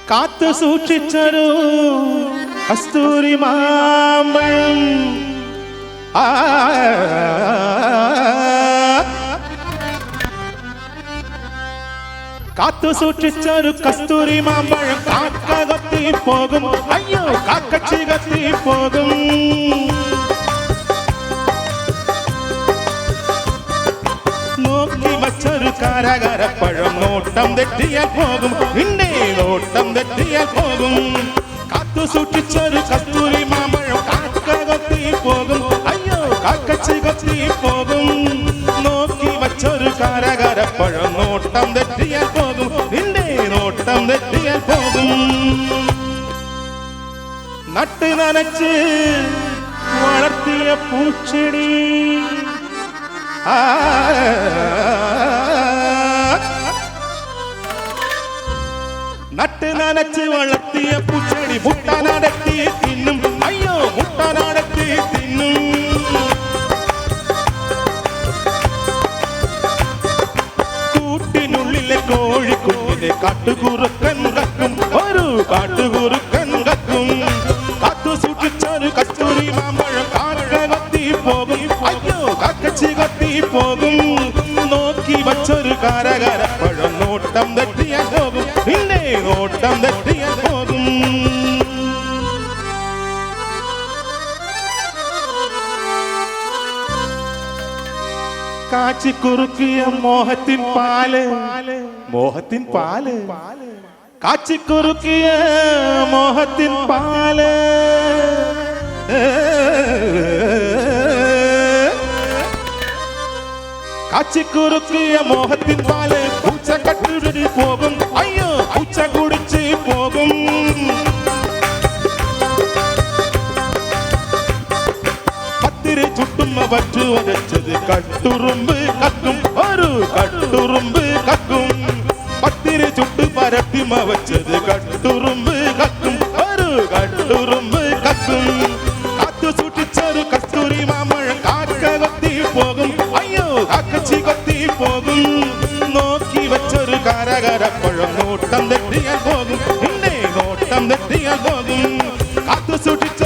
കാത്തു സൂക്ഷിച്ചൊരു കസ്തൂരി മാമ്പഴം കാത്തു സൂക്ഷിച്ചൊരു കസ്തൂരി മാമ്പഴം കാക്ക കത്തി പോകും, അയ്യോ കാക്കച്ചി കത്തി പോകും. നോക്കി വച്ചൊരു കാരകരപ്പഴം നോട്ടം തെറ്റിയാൽ പോകും, നിന്നെ നോട്ടം തെറ്റിയാൽ പോകും. കാത്തു സൂക്ഷിച്ചൊരു കസ്തൂരി മാമ്പഴം കാക്ക കത്തി പോകും, അയ്യോ കാക്കച്ചി കത്തി പോകും. നോക്കി വച്ചൊരു കാരകരപ്പഴം നോട്ടം തെറ്റിയാൽ പോകും, നിന്റെ നോട്ടം തെറ്റിയാൽ പോകും. നട്ട് നനച്ച് വളർത്തിയ പൂച്ചെടി നട്ട് നനച്ച് വളർത്തിയ പൂച്ചെടി മുട്ടനാടത്തി തിന്നും, അയ്യോ മുട്ടനാടത്തി തിന്നും. കൂട്ടിനുള്ളിലെ കോഴിക്കുഞ്ഞിലെ കാട്ടുകുറുക്കൻ കക്കും, ഒരു കാട്ടുകുറുക്കൻ കക്കും. കാത്തു സൂക്ഷിച്ചൊരു കസ്തൂരി മാമ്പഴം കാക്ക കത്തി പോകും, അയ്യോ കാക്കച്ചി കത്തി പോകും. നോക്കി വച്ചൊരു കാരകരപ്പഴം നോട്ടം തെറ്റിയാൽ പോകും, നിന്നെ നോട്ടം തെറ്റിയാൽ പോകും. കാച്ചിക്കുറുക്കിയ മോഹത്തിൻ പാല്, മോഹത്തിൻ പാല്, കാച്ചിക്കുറുക്കിയ മോഹത്തിൻ പാല്. കാച്ചിക്കുറുക്കിയ മോഹത്തിൻ പാല് പൂച്ച കട്ടിൽ പോകും, അയ്യോ പൂച്ച കുടിച്ച് പോകും. പത്തിരി ചുട്ടുമ്മ വച്ചു വരച്ചത് കട്ടുറുമ്പ് കക്കും, ഒരു കട്ടുറുമ്പ് കക്കും. പത്തിരി ചുട്ട് പരത്തിമ വച്ചത് കട്ടുറുമ്പ് കക്കും, ഒരു കട്ടുറുമ്പ് കക്കും. കാത്തു സൂക്ഷിച്ചൊരു കസ്തൂരി മാമ്പഴം കാക്ക കൊത്തി പോകും, അയ്യോ കാക്കച്ചി കൊത്തി പോകും. നോക്കി വച്ചൊരു കാരകരപ്പഴം നോട്ടം തെറ്റിയാൽ പോകും, നിന്നെ നോട്ടം തെറ്റിയാൽ പോകും. കാത്തു സൂക്ഷിച്ച